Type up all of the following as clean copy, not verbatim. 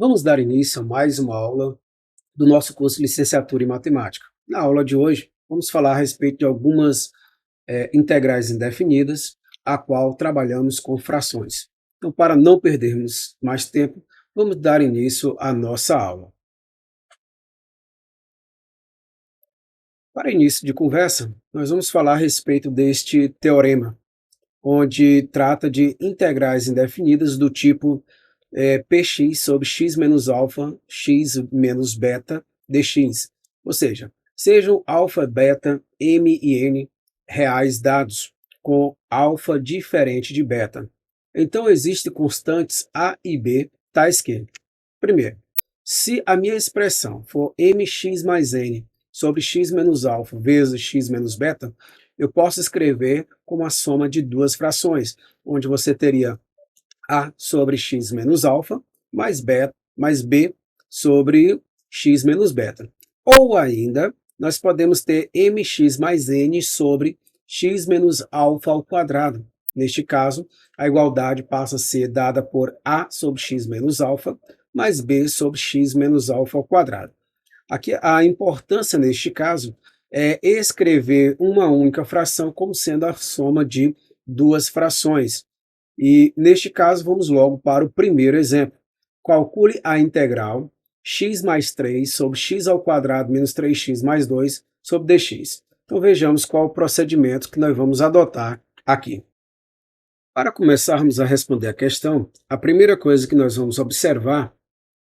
Vamos dar início a mais uma aula do nosso curso de Licenciatura em Matemática. Na aula de hoje, vamos falar a respeito de algumas integrais indefinidas, a qual trabalhamos com frações. Então, para não perdermos mais tempo, vamos dar início à nossa aula. Para início de conversa, nós vamos falar a respeito deste teorema, onde trata de integrais indefinidas do tipo px sobre x menos alfa, x menos beta dx. Ou seja, sejam alfa, beta, m e n reais dados com alfa diferente de beta. Então, existem constantes a e b, tais que, primeiro, se a minha expressão for mx mais n sobre x menos alfa vezes x menos beta, eu posso escrever como a soma de duas frações, onde você teria a sobre x menos alfa mais b sobre x menos beta. Ou ainda, nós podemos ter mx mais n sobre x menos alfa ao quadrado. Neste caso, a igualdade passa a ser dada por a sobre x menos alfa mais b sobre x menos alfa ao quadrado. Aqui a importância neste caso é escrever uma única fração como sendo a soma de duas frações. E neste caso vamos logo para o primeiro exemplo. Calcule a integral x mais 3 sobre x ao quadrado menos 3x mais 2 sobre dx. Então vejamos qual o procedimento que nós vamos adotar aqui. Para começarmos a responder a questão, a primeira coisa que nós vamos observar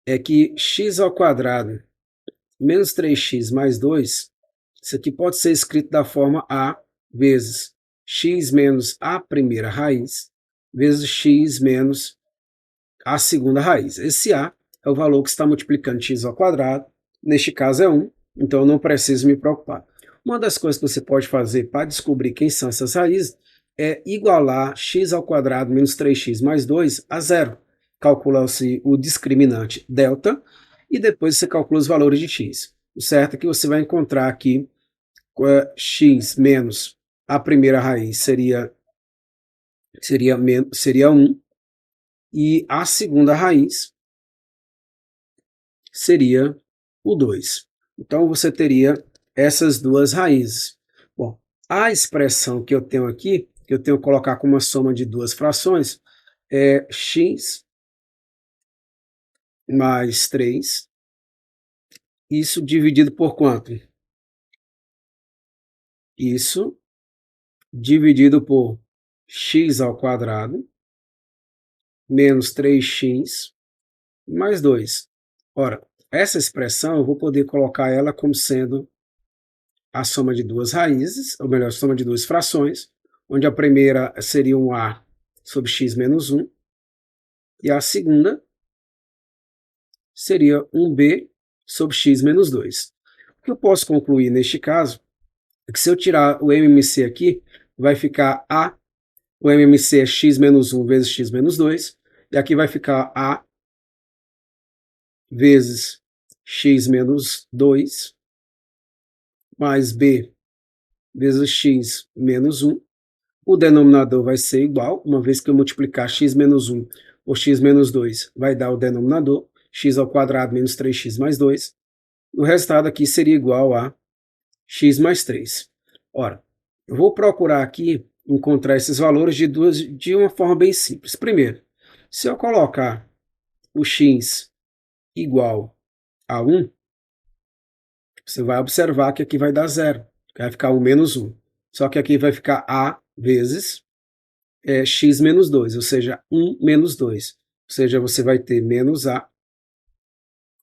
é que x ao quadrado menos 3x mais 2, isso aqui pode ser escrito da forma a vezes x menos a primeira raiz vezes x menos a segunda raiz. Esse a é o valor que está multiplicando x ao quadrado, neste caso é 1, então eu não preciso me preocupar. Uma das coisas que você pode fazer para descobrir quem são essas raízes é igualar x ao quadrado menos 3x mais 2 a zero. Calcula-se o discriminante delta e depois você calcula os valores de x. O certo é que você vai encontrar aqui x menos a primeira raiz seria 1 e a segunda raiz seria o 2. Então você teria essas duas raízes. Bom, a expressão que eu tenho aqui, que eu tenho que colocar como uma soma de duas frações, é x mais 3, isso dividido por quanto? Isso dividido por x ao quadrado menos 3x mais 2. Ora, essa expressão eu vou poder colocar ela como sendo a soma de duas raízes, ou melhor, a soma de duas frações, onde a primeira seria um a sobre x menos 1, e a segunda seria um b sobre x menos 2. O que eu posso concluir neste caso é que se eu tirar o MMC aqui, vai ficar a, o MMC é x menos 1 vezes x menos 2, e aqui vai ficar a vezes x menos 2, mais b vezes x menos 1. O denominador vai ser igual, uma vez que eu multiplicar x menos 1 por x menos 2, vai dar o denominador, x ao quadrado menos 3x mais 2. O resultado aqui seria igual a x mais 3. Ora, eu vou procurar aqui encontrar esses valores de uma forma bem simples. Primeiro, se eu colocar o x igual a 1, você vai observar que aqui vai dar zero, que vai ficar 1 menos 1. Só que aqui vai ficar a vezes x menos 2, ou seja, 1 menos 2. Ou seja, você vai ter menos a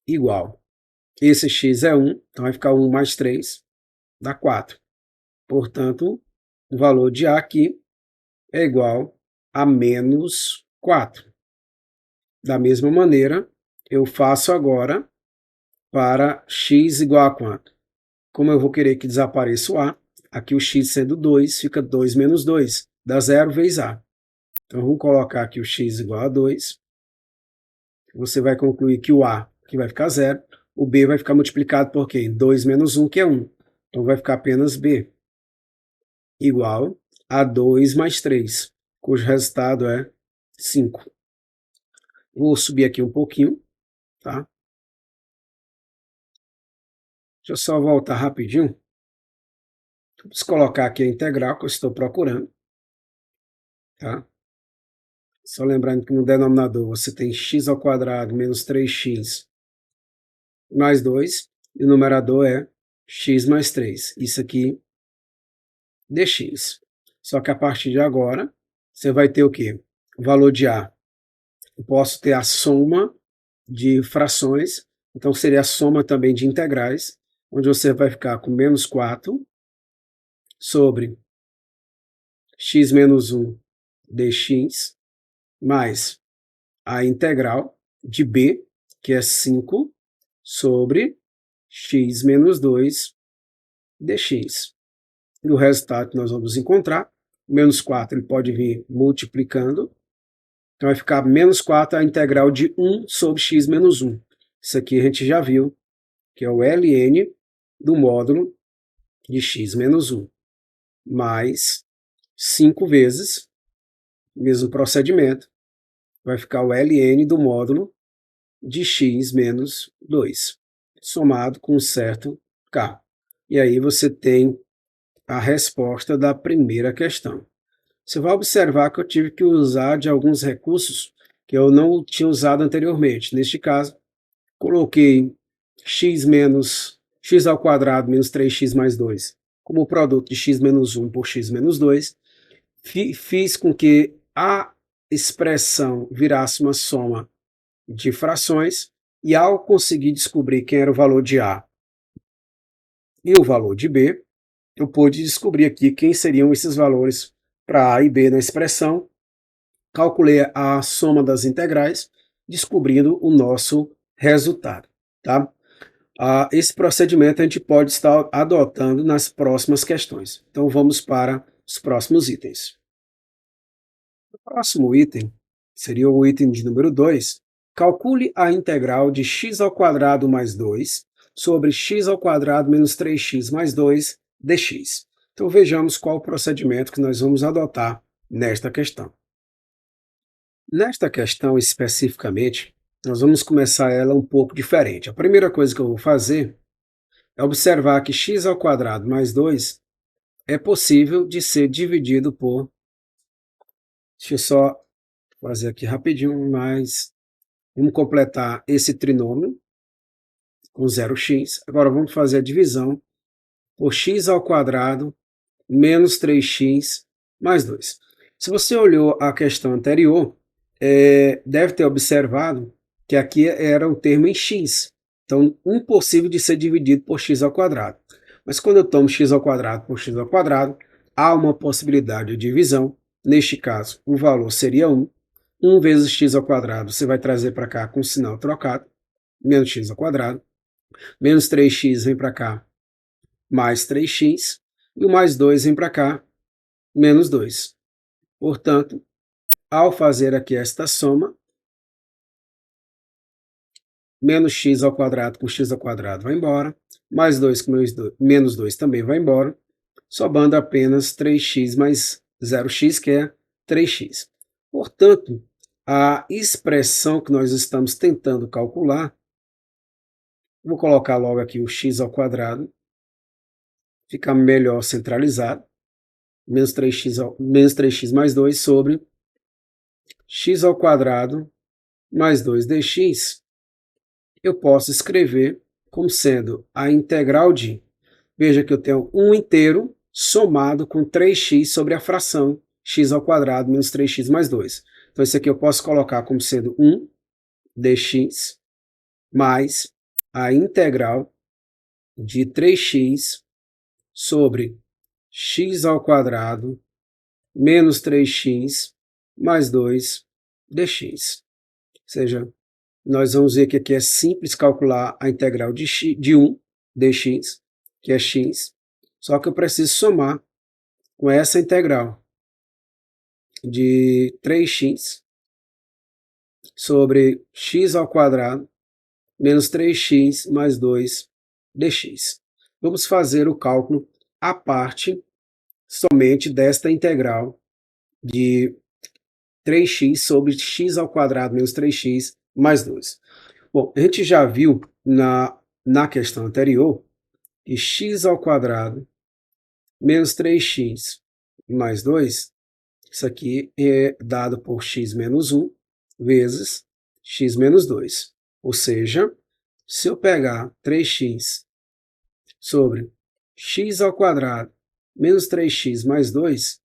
igual. Esse x é 1, então vai ficar 1 mais 3, dá 4. Portanto, o valor de a aqui é igual a menos 4. Da mesma maneira, eu faço agora para x igual a quanto? Como eu vou querer que desapareça o a, aqui o x sendo 2, fica 2 menos 2, dá 0 vezes a. Então, vamos colocar aqui o x igual a 2. Você vai concluir que o a que vai ficar 0, o b vai ficar multiplicado por quê? 2 menos 1, que é 1. Então, vai ficar apenas b igual a 2 mais 3, cujo resultado é 5. Vou subir aqui um pouquinho. tá? Deixa eu só voltar rapidinho. Vamos colocar aqui a integral que eu estou procurando, tá? Só lembrando que no denominador você tem x ao quadrado menos 3x mais 2, e o numerador é x mais 3. Isso aqui, dx. Só que a partir de agora, você vai ter o quê? O valor de A. Eu posso ter a soma de frações, então seria a soma também de integrais, onde você vai ficar com menos 4 sobre x menos 1 dx, mais a integral de B, que é 5, sobre x menos 2 dx. E o resultado que nós vamos encontrar, menos 4 ele pode vir multiplicando, então vai ficar menos 4 a integral de 1 sobre x menos 1. Isso aqui a gente já viu, que é o ln do módulo de x menos 1, mais 5 vezes, mesmo procedimento, vai ficar o ln do módulo de x menos 2, somado com um certo k. E aí você tem a resposta da primeira questão. Você vai observar que eu tive que usar de alguns recursos que eu não tinha usado anteriormente. Neste caso, coloquei x ao quadrado menos 3x mais 2 como produto de x menos 1 por x menos 2. Fiz com que a expressão virasse uma soma de frações, e ao conseguir descobrir quem era o valor de A e o valor de B, eu pude descobrir aqui quem seriam esses valores para A e B na expressão, calculei a soma das integrais, descobrindo o nosso resultado, tá? Esse procedimento a gente pode estar adotando nas próximas questões. Então vamos para os próximos itens. O próximo item seria o item de número 2. Calcule a integral de x ao quadrado mais 2 sobre x ao quadrado menos 3x mais 2 dx. Então vejamos qual o procedimento que nós vamos adotar nesta questão. Nesta questão especificamente, nós vamos começar ela um pouco diferente. A primeira coisa que eu vou fazer é observar que x ao quadrado mais 2 é possível de ser dividido por... Deixa eu só fazer aqui rapidinho, mas vamos completar esse trinômio com 0x. Agora vamos fazer a divisão por x ao quadrado menos 3x mais 2. Se você olhou a questão anterior, deve ter observado que aqui era um termo em x. Então, impossível de ser dividido por x ao quadrado. Mas quando eu tomo x ao quadrado por x ao quadrado, há uma possibilidade de divisão. Neste caso, o valor seria 1. 1 vezes x ao quadrado, você vai trazer para cá com o sinal trocado, menos x ao quadrado. Menos 3x vem para cá, mais 3x. E o mais 2 vem para cá, menos 2. Portanto, ao fazer aqui esta soma, menos x ao quadrado com x ao quadrado vai embora, mais 2 com menos 2 também vai embora, sobrando apenas 3x mais 0x, que é 3x. Portanto, a expressão que nós estamos tentando calcular, vou colocar logo aqui o x ao quadrado, fica melhor centralizado, menos 3x mais 2 sobre x ao quadrado mais 2 dx, eu posso escrever como sendo a integral de, veja que eu tenho 1 inteiro somado com 3x sobre a fração x ao quadrado menos 3x mais 2. Então isso aqui eu posso colocar como sendo 1 dx mais a integral de 3x sobre x ao quadrado menos 3x mais 2 dx. Ou seja, nós vamos ver que aqui é simples calcular a integral de 1 dx, que é x, só que eu preciso somar com essa integral de 3x sobre x ao quadrado menos 3x mais 2 dx. Vamos fazer o cálculo à parte somente desta integral de 3x sobre x ao quadrado menos 3x mais 2. Bom, a gente já viu na questão anterior que x ao quadrado menos 3x mais 2, isso aqui é dado por x menos 1 vezes x menos 2. Ou seja, se eu pegar 3x sobre x ao quadrado menos 3x mais 2,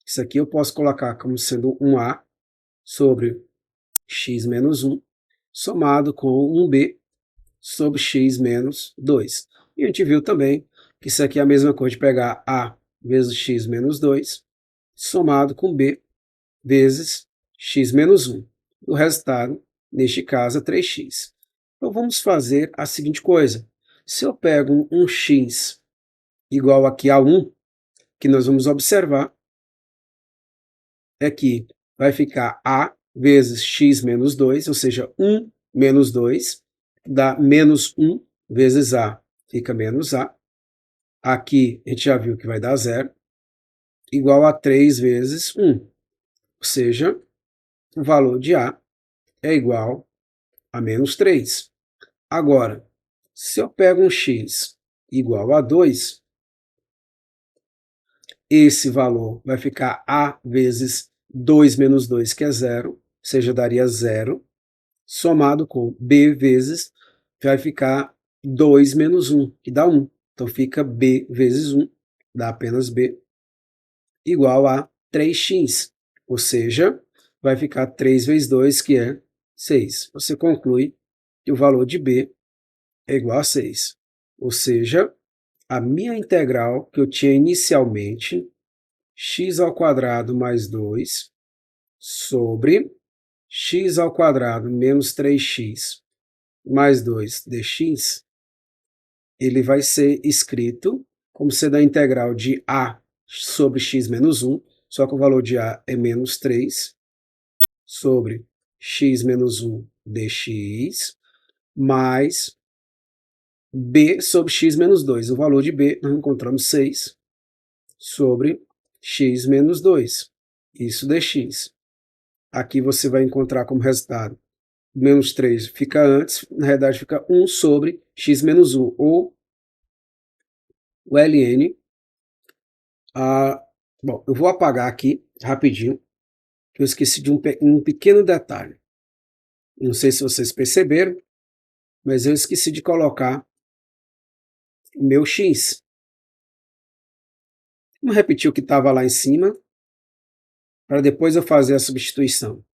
isso aqui eu posso colocar como sendo um a sobre x menos 1, somado com um b sobre x menos 2. E a gente viu também que isso aqui é a mesma coisa de pegar a vezes x menos 2, somado com b vezes x menos 1. O resultado, neste caso, é 3x. Então vamos fazer a seguinte coisa. Se eu pego um x igual aqui a 1, que nós vamos observar é que vai ficar a vezes x menos 2, ou seja, 1 menos 2, dá menos 1 vezes a, fica menos a. Aqui a gente já viu que vai dar zero, igual a 3 vezes 1, ou seja, o valor de a é igual a menos 3. Agora, se eu pego um x igual a 2, esse valor vai ficar a vezes 2 menos 2, que é zero, ou seja, daria zero, somado com b vezes, vai ficar 2 menos 1, que dá 1. Então fica b vezes 1, dá apenas b, igual a 3x. Ou seja, vai ficar 3 vezes 2, que é 6. Você conclui que o valor de b é igual a 6. Ou seja, a minha integral que eu tinha inicialmente, x ao quadrado mais 2, sobre x ao quadrado menos 3x mais 2 dx, ele vai ser escrito como sendo a integral de a sobre x menos 1, só que o valor de a é menos 3, sobre x menos 1 dx, mais b sobre x menos 2. O valor de b nós encontramos 6 sobre x menos 2, isso dx. Aqui você vai encontrar como resultado menos 3 fica antes, na realidade fica 1 sobre x menos 1, ou o ln. Bom, eu vou apagar aqui rapidinho, que eu esqueci de um pequeno detalhe. Não sei se vocês perceberam, mas eu esqueci de colocar o meu x. Vamos repetir o que estava lá em cima, para depois eu fazer a substituição.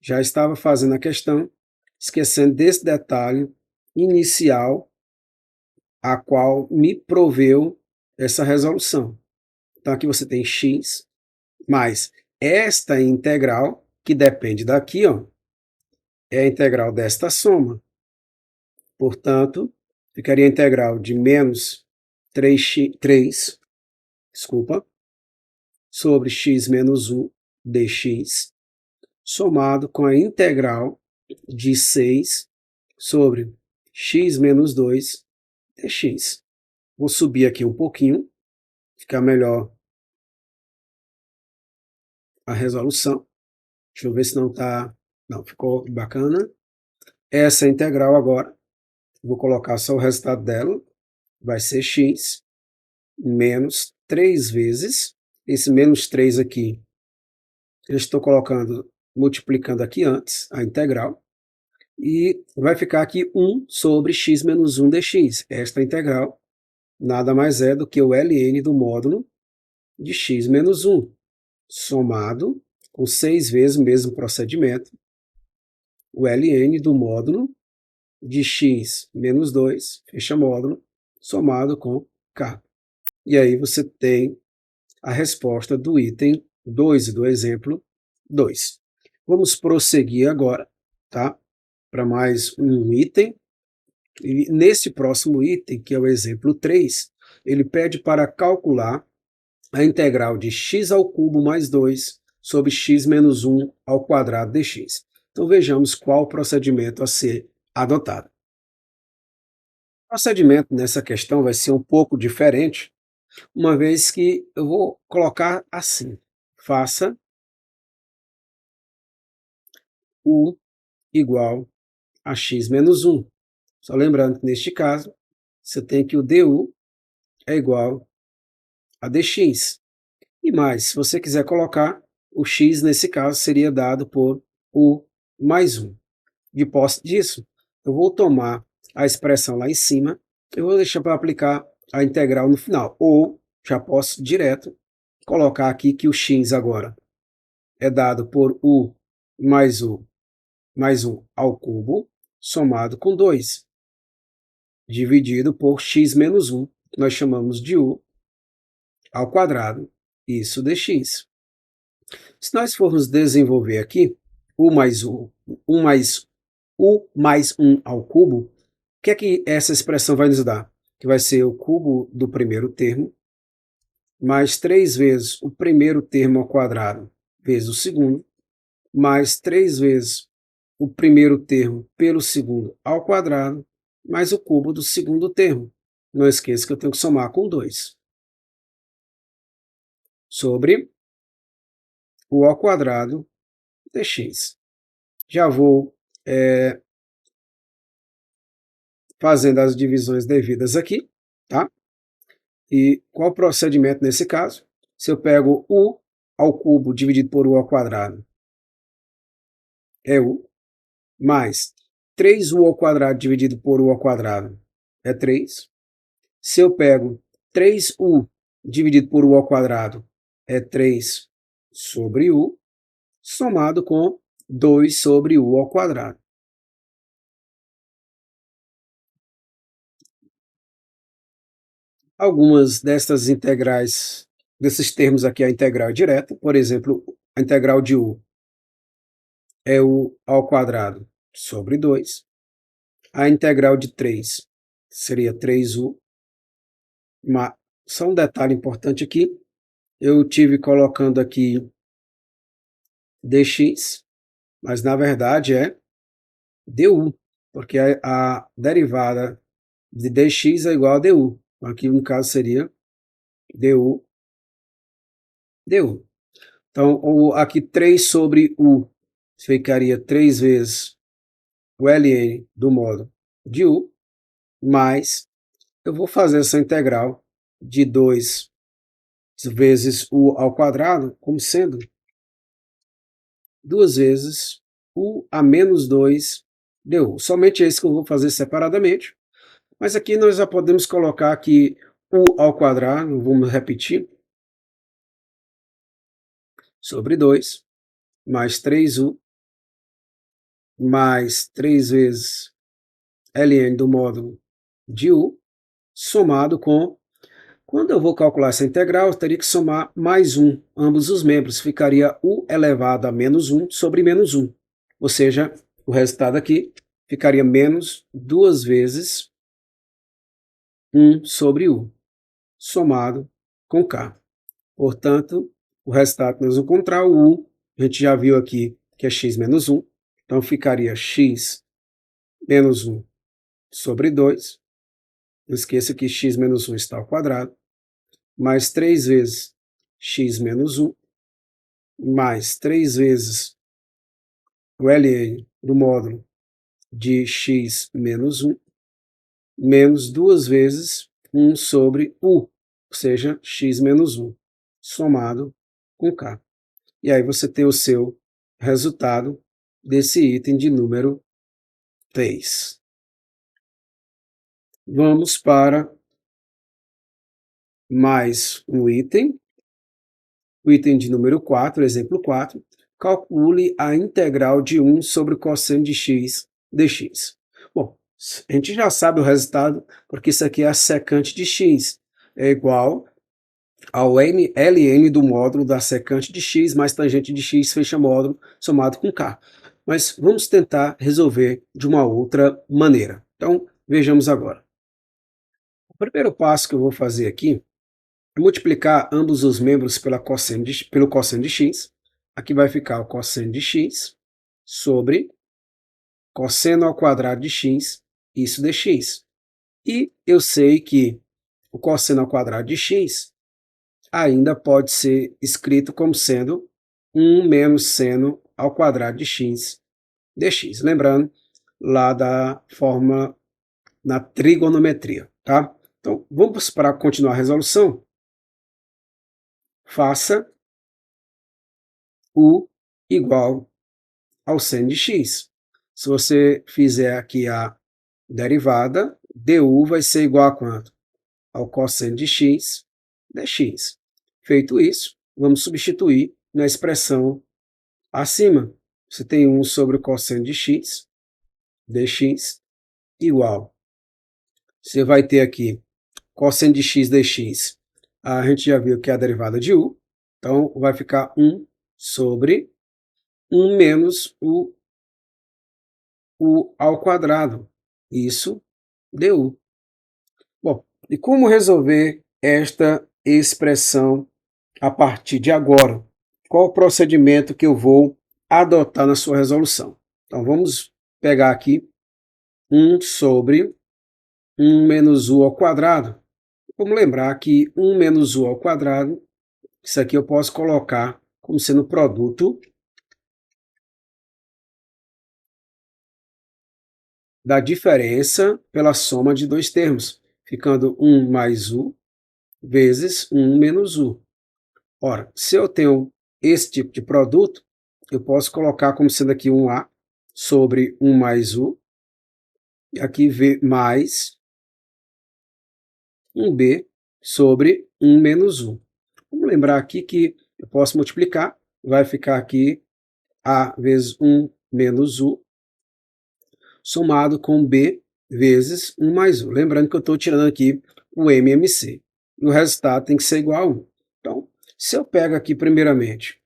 Já estava fazendo a questão, esquecendo desse detalhe inicial, a qual me proveu essa resolução. Então aqui você tem x mais esta integral, que depende daqui, ó, é a integral desta soma. Portanto, ficaria a integral de menos 3, desculpa, sobre x menos 1 dx, somado com a integral de 6 sobre x menos 2 dx. Vou subir aqui um pouquinho, ficar melhor a resolução. Deixa eu ver se não está... Não, ficou bacana. Essa integral agora, vou colocar só o resultado dela, vai ser x menos 3 vezes, esse menos 3 aqui, eu estou colocando, multiplicando aqui antes, a integral, e vai ficar aqui 1 sobre x menos 1 dx. Esta integral nada mais é do que o ln do módulo de x menos 1, somado com 6 vezes o mesmo procedimento, o ln do módulo de x menos 2, fecha módulo, somado com k. E aí você tem a resposta do item 2 e do exemplo 2. Vamos prosseguir agora, tá? Para mais um item. E nesse próximo item, que é o exemplo 3, ele pede para calcular a integral de x ao cubo mais 2 sobre x menos 1 ao quadrado dx. Então vejamos qual o procedimento a ser adotado. O procedimento nessa questão vai ser um pouco diferente, uma vez que eu vou colocar assim: faça u igual a x menos 1. Só lembrando que neste caso, você tem que o du é igual a dx. E mais, se você quiser colocar, o x nesse caso seria dado por u mais 1. De posse disso, eu vou tomar a expressão lá em cima, eu vou deixar para aplicar a integral no final. Ou, já posso direto colocar aqui que o x agora é dado por u mais 1 ao cubo, somado com 2, dividido por x menos 1, que nós chamamos de u ao quadrado, isso dx. Se nós formos desenvolver aqui, u mais 1 ao cubo, o que é que essa expressão vai nos dar? Que vai ser o cubo do primeiro termo, mais 3 vezes o primeiro termo ao quadrado, vezes o segundo, mais 3 vezes o primeiro termo pelo segundo ao quadrado, mais o cubo do segundo termo. Não esqueça que eu tenho que somar com 2. Sobre o ao quadrado dx. Já vou fazendo as divisões devidas aqui, tá? E qual o procedimento nesse caso? Se eu pego u ao cubo dividido por u ao quadrado, é u, mais 3u ao quadrado dividido por u ao quadrado, é 3. Se eu pego 3u dividido por u ao quadrado, é 3 sobre u, somado com 2 sobre u ao quadrado. Algumas destas integrais, desses termos aqui, a integral direta, por exemplo, a integral de u é u ao quadrado sobre 2. A integral de 3 seria 3u. Só um detalhe importante aqui, eu tive colocando aqui dx, mas na verdade é du, porque a derivada de dx é igual a du. Aqui no caso seria du. Então, aqui 3 sobre u ficaria 3 vezes o ln do modo de u, mais eu vou fazer essa integral de 2 vezes u ao quadrado, como sendo 2 vezes u a menos 2 du. Somente esse que eu vou fazer separadamente, mas aqui nós já podemos colocar aqui u ao quadrado, vamos repetir, sobre 2, mais 3u, mais 3 vezes ln do módulo de u, somado com, quando eu vou calcular essa integral, eu teria que somar mais 1, ambos os membros, ficaria u elevado a menos 1 sobre menos 1, ou seja, o resultado aqui ficaria menos 2 vezes 1 sobre u, somado com k. Portanto, o resultado que nós vamos encontrar, o u, a gente já viu aqui que é x menos 1, então ficaria x menos 1 sobre 2, não esqueça que x menos 1 está ao quadrado, mais 3 vezes x menos 1, mais 3 vezes o ln do módulo de x menos 1, menos 2 vezes 1 sobre u, ou seja, x menos 1, somado com k. E aí você tem o seu resultado desse item de número 3. Vamos para mais um item. O item de número 4, exemplo 4. Calcule a integral de 1 sobre o cosseno de x dx. Bom, a gente já sabe o resultado, porque isso aqui é a secante de x. É igual ao ln do módulo da secante de x mais tangente de x fecha módulo somado com k. Mas vamos tentar resolver de uma outra maneira. Então, vejamos agora. O primeiro passo que eu vou fazer aqui é multiplicar ambos os membros pelo cosseno de x. Aqui vai ficar o cosseno de x sobre cosseno ao quadrado de x, isso dx. E eu sei que o cosseno ao quadrado de x ainda pode ser escrito como sendo 1 menos seno ao quadrado de x dx. Lembrando lá da forma na trigonometria, tá? Então, vamos para continuar a resolução. Faça u igual ao seno de x. Se você fizer aqui a derivada, du vai ser igual a quanto? Ao cosseno de x dx. Feito isso, vamos substituir na expressão acima. Você tem 1 sobre o cosseno de x dx igual. Você vai ter aqui cosseno de x dx. A gente já viu que é a derivada de u. Então, vai ficar 1 sobre 1 menos o ao quadrado. Isso du. Bom, e como resolver esta expressão a partir de agora? Qual o procedimento que eu vou adotar na sua resolução? Então, vamos pegar aqui 1 sobre 1 menos u ao quadrado. Vamos lembrar que 1 menos u ao quadrado, isso aqui eu posso colocar como sendo produto da diferença pela soma de dois termos, ficando 1 mais u vezes 1 menos u. Ora, se eu tenho esse tipo de produto, eu posso colocar como sendo aqui um a sobre 1 mais u, e aqui v mais um b sobre 1 menos u. Vamos lembrar aqui que eu posso multiplicar, vai ficar aqui a vezes 1 menos u, somado com b vezes 1 mais u. Lembrando que eu estou tirando aqui o MMC. E o resultado tem que ser igual a 1. Então, se eu pego aqui primeiramente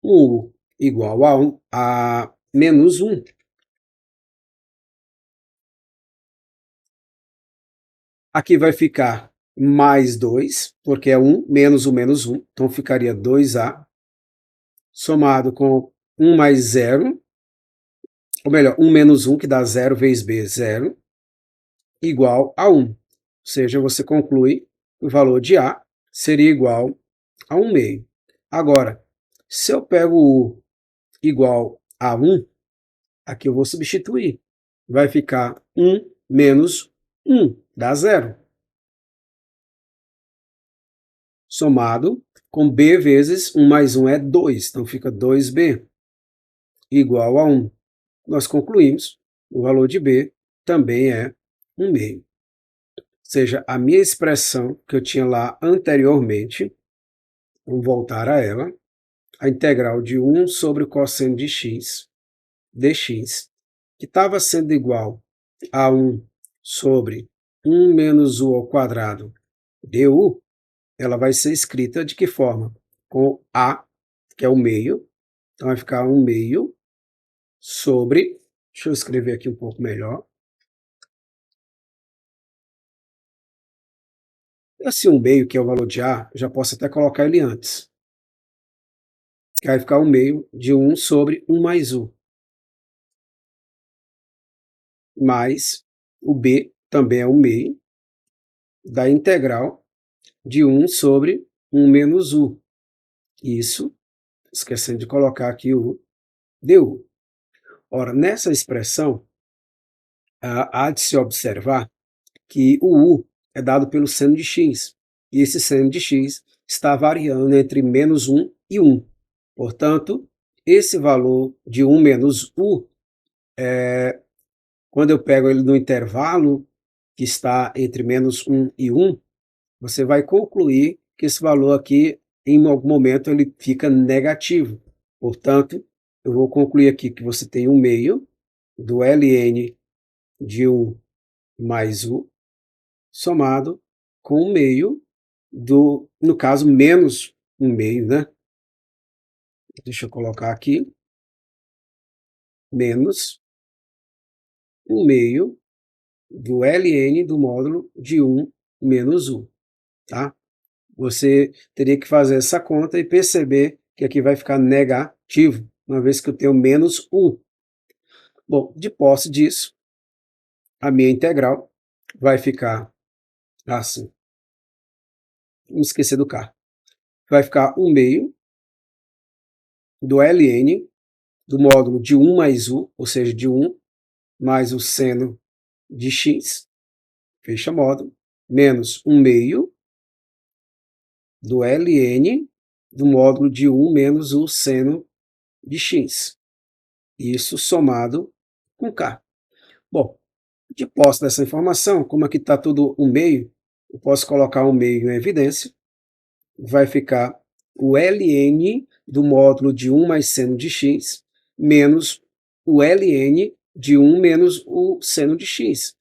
o u igual a, a menos 1, aqui vai ficar mais 2, porque é 1 menos o menos 1, então ficaria 2a, somado com 1 mais 0, ou melhor, 1 menos 1, que dá 0 vezes b, 0, igual a 1. Ou seja, você conclui que o valor de a seria igual a 1 meio. Agora, se eu pego u igual a 1, aqui eu vou substituir. Vai ficar 1 menos 1, dá 0. Somado com b vezes 1 mais 1 é 2, então fica 2b igual a 1. Nós concluímos o valor de b também é 1 meio. Ou seja, a minha expressão que eu tinha lá anteriormente, vamos voltar a ela, a integral de 1 sobre o cosseno de x dx, que estava sendo igual a 1 sobre 1 menos u ao quadrado du, ela vai ser escrita de que forma? Com a, que é o meio, então vai ficar 1 meio sobre, deixa eu escrever aqui um pouco melhor, esse 1 meio, que é o valor de a, eu já posso até colocar ele antes, que vai ficar 1 meio de 1 sobre 1 mais u, mais o b também é 1 meio, da integral de 1 sobre 1 menos u. Isso, esquecendo de colocar aqui o du. Ora, nessa expressão, há de se observar que o u é dado pelo seno de x, e esse seno de x está variando entre menos 1 e 1. Portanto, esse valor de 1 menos u, quando eu pego ele no intervalo que está entre menos 1 e 1, você vai concluir que esse valor aqui, em algum momento, ele fica negativo. Portanto, eu vou concluir aqui que você tem 1 meio do ln de 1 mais u, somado com 1 meio do, no caso, menos 1 meio, né? Deixa eu colocar aqui, menos 1 meio do ln do módulo de 1 menos u, tá? Você teria que fazer essa conta e perceber que aqui vai ficar negativo, uma vez que eu tenho menos 1. Bom, de posse disso, a minha integral vai ficar assim. Vamos esquecer do K. Vai ficar 1 meio do ln do módulo de 1 mais u, ou seja, de 1 mais o seno de x, fecha módulo, menos 1 meio do ln do módulo de 1 menos o seno de x. Isso somado com k. Bom, de posse dessa informação, como aqui está tudo 1 meio, eu posso colocar 1 meio em evidência. Vai ficar o ln do módulo de 1 mais seno de x, menos o ln de 1 menos o seno de x.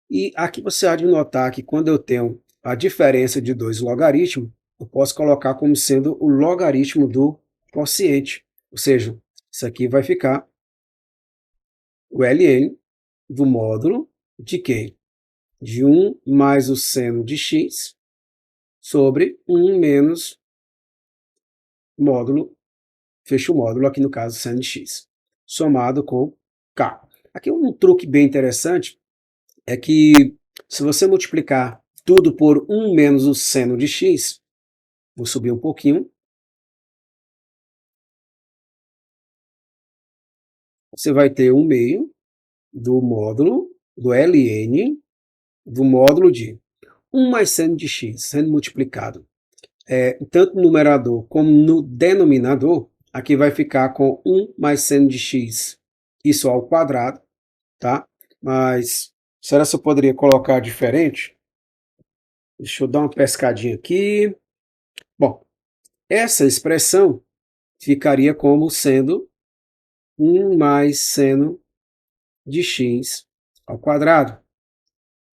E aqui você há de notar que quando eu tenho a diferença de dois logaritmos, eu posso colocar como sendo o logaritmo do quociente. Ou seja, isso aqui vai ficar o ln do módulo de quê? De 1 mais o seno de x sobre 1 menos módulo, fecha o módulo, aqui no caso seno de x, somado com k. Aqui um truque bem interessante é que se você multiplicar tudo por 1 menos o seno de x, vou subir um pouquinho, você vai ter 1 meio do módulo, do ln, do módulo de 1 mais seno de x, sendo multiplicado tanto no numerador como no denominador, aqui vai ficar com 1 mais seno de x, isso ao quadrado, tá? Mas será que eu poderia colocar diferente? Deixa eu dar uma pescadinha aqui. Bom, essa expressão ficaria como sendo 1 mais seno de x ao quadrado.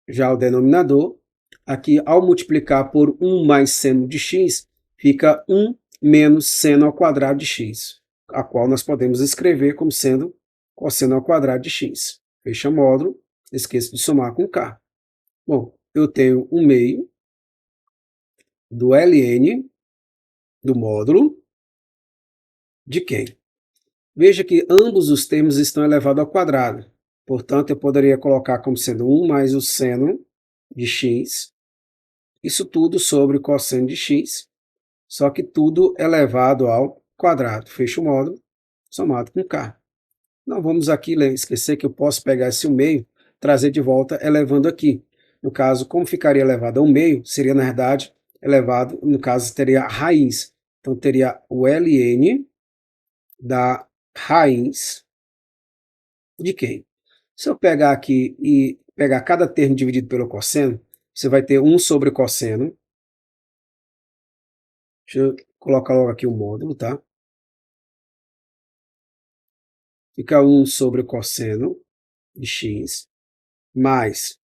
Já o denominador, aqui ao multiplicar por 1 mais seno de x, fica 1 menos seno ao quadrado de x, a qual nós podemos escrever como sendo cosseno ao quadrado de x. Fecha módulo, esqueça de somar com k. Bom, eu tenho 1 meio do ln do módulo de quem? Veja que ambos os termos estão elevados ao quadrado. Portanto, eu poderia colocar como sendo 1 mais o seno de x, isso tudo sobre o cosseno de x, só que tudo elevado ao quadrado. Fecha o módulo, somado com k. Não vamos aqui esquecer que eu posso pegar esse 1 meio, trazer de volta elevando aqui. No caso, como ficaria elevado a 1 meio, seria na verdade elevado, no caso teria a raiz. Então teria o ln da raiz de quem? Se eu pegar aqui e pegar cada termo dividido pelo cosseno, você vai ter 1 sobre o cosseno. Deixa eu colocar logo aqui o módulo, tá? Fica 1 sobre o cosseno de x, mais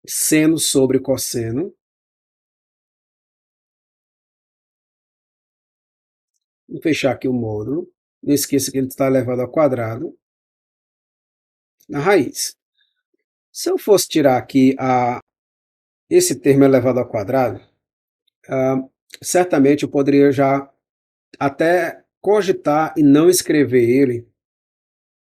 seno sobre cosseno. Vou fechar aqui o módulo. Não esqueça que ele está elevado ao quadrado na raiz. Se eu fosse tirar aqui esse termo elevado ao quadrado, certamente eu poderia já até cogitar e não escrever ele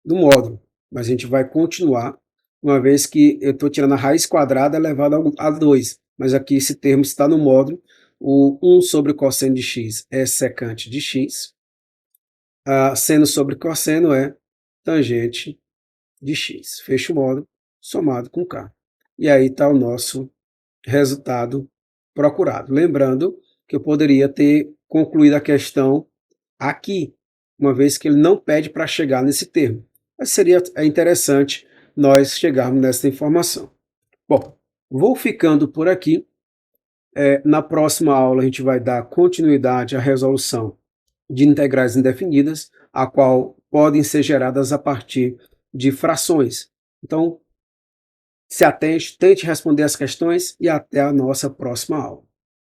no módulo, mas a gente vai continuar, uma vez que eu estou tirando a raiz quadrada elevado a 2, mas aqui esse termo está no módulo, o 1 sobre cosseno de x é secante de x, seno sobre cosseno é tangente de x. Fecha o módulo, somado com k. E aí está o nosso resultado procurado. Lembrando que eu poderia ter concluído a questão aqui, uma vez que ele não pede para chegar nesse termo. Mas seria interessante nós chegarmos nessa informação. Bom, vou ficando por aqui. Na próxima aula a gente vai dar continuidade à resolução de integrais indefinidas, a qual podem ser geradas a partir de frações. Então, se atente, tente responder as questões e até a nossa próxima aula.